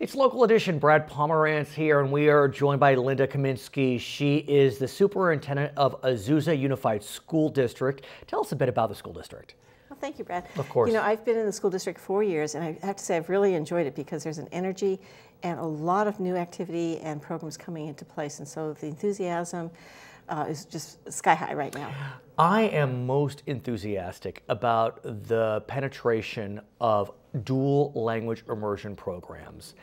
It's Local Edition. Brad Pomerance here, and we are joined by Linda Kaminski. She is the Superintendent of Azusa Unified School District. Tell us a bit about the school district. Well, thank you, Brad. Of course. You know, I've been in the school district 4 years, and I have to say I've really enjoyed it because there's an energy and a lot of new activity and programs coming into place, and so the enthusiasm is just sky high right now. I am most enthusiastic about the penetration of dual language immersion programs.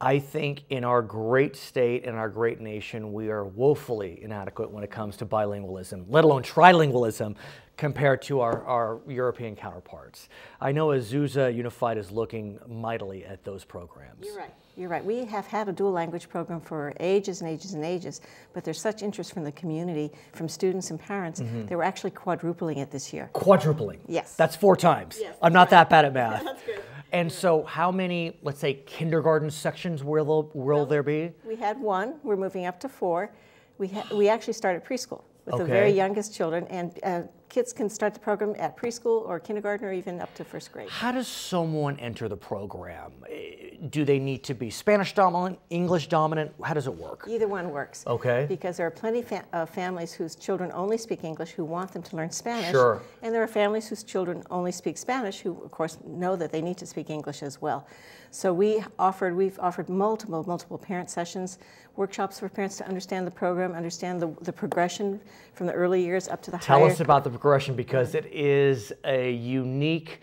I think in our great state and our great nation, we are woefully inadequate when it comes to bilingualism, let alone trilingualism, compared to our European counterparts. I know Azusa Unified is looking mightily at those programs. You're right. You're right. We have had a dual language program for ages and ages and ages, but there's such interest from the community, from students and parents, that we're actually quadrupling it this year. Quadrupling? Yes. That's 4 times. Yes, I'm not that bad at math. That's good. And so how many, let's say, kindergarten sections will there be? We had 1. We're moving up to 4. We actually started preschool with the very youngest children, and kids can start the program at preschool or kindergarten or even up to 1st grade. How does someone enter the program? Do they need to be Spanish dominant, English dominant? How does it work? Either one works. Okay. Because there are plenty of families whose children only speak English who want them to learn Spanish. Sure. And there are families whose children only speak Spanish who, of course, know that they need to speak English as well. So we've offered multiple parent sessions, workshops for parents to understand the program, understand the progression from the early years up to the higher. Tell us about the progression, because it is a unique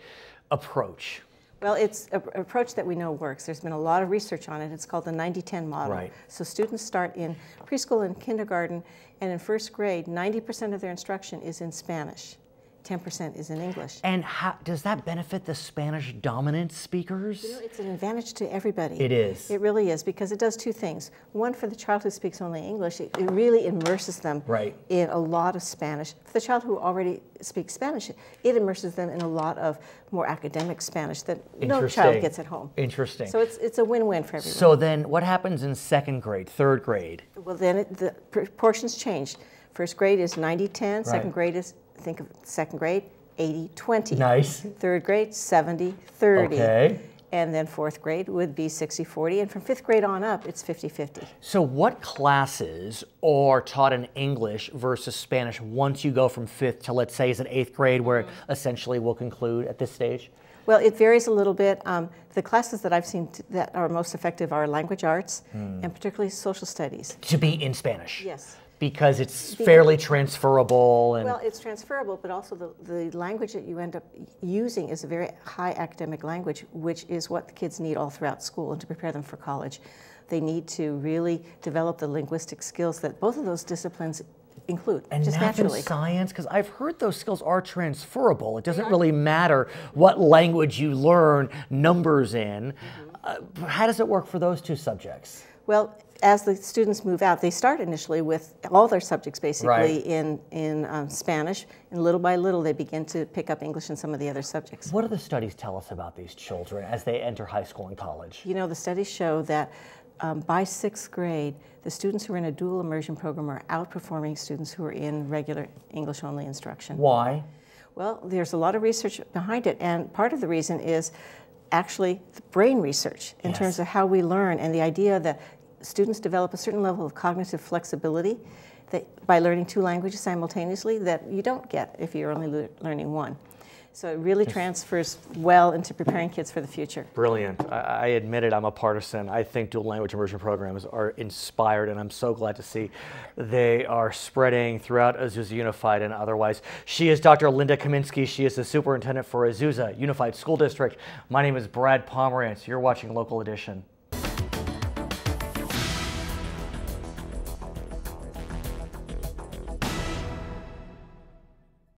approach. Well, it's an approach that we know works. There's been a lot of research on it. It's called the 90-10 model. Right. So students start in preschool and kindergarten, and in 1st grade, 90% of their instruction is in Spanish. 10% is in English. And how does that benefit the Spanish dominant speakers? You know, it's an advantage to everybody. It is. It really is, because it does 2 things. One, for the child who speaks only English, it really immerses them in a lot of Spanish. For the child who already speaks Spanish, it immerses them in a lot of more academic Spanish that no child gets at home. Interesting. So it's a win-win for everyone. So then what happens in 2nd grade, 3rd grade? Well, then the proportions change. 1st grade is 90-10, 2nd grade is, think of 2nd grade, 80-20. Nice. 3rd grade, 70-30. Okay. And then 4th grade would be 60-40, and from 5th grade on up, it's 50-50. So what classes are taught in English versus Spanish once you go from 5th to, let's say, is it 8th grade, where it essentially will conclude at this stage? Well, it varies a little bit. The classes that I've seen that are most effective are language arts, and particularly social studies. To be in Spanish? Yes. Because it's fairly transferable. And well, it's transferable, but also the language that you end up using is a very high academic language, which is what the kids need all throughout school and to prepare them for college. They need to really develop the linguistic skills that both of those disciplines include, and just math naturally. And science, because I've heard those skills are transferable. It doesn't really matter what language you learn numbers in. How does it work for those 2 subjects? Well, as the students move out, they start initially with all their subjects basically in Spanish, and little by little they begin to pick up English and some of the other subjects. What do the studies tell us about these children as they enter high school and college? You know, the studies show that by 6th grade, the students who are in a dual immersion program are outperforming students who are in regular English-only instruction. Why? Well, there's a lot of research behind it, and part of the reason is actually the brain research in terms of how we learn, and the idea that students develop a certain level of cognitive flexibility that by learning 2 languages simultaneously that you don't get if you're only learning 1. So it really transfers well into preparing kids for the future. Brilliant. I admit it, I'm a partisan. I think dual language immersion programs are inspired, and I'm so glad to see they are spreading throughout Azusa Unified and otherwise. She is Dr. Linda Kaminski. She is the Superintendent for Azusa Unified School District. My name is Brad Pomerance. You're watching Local Edition.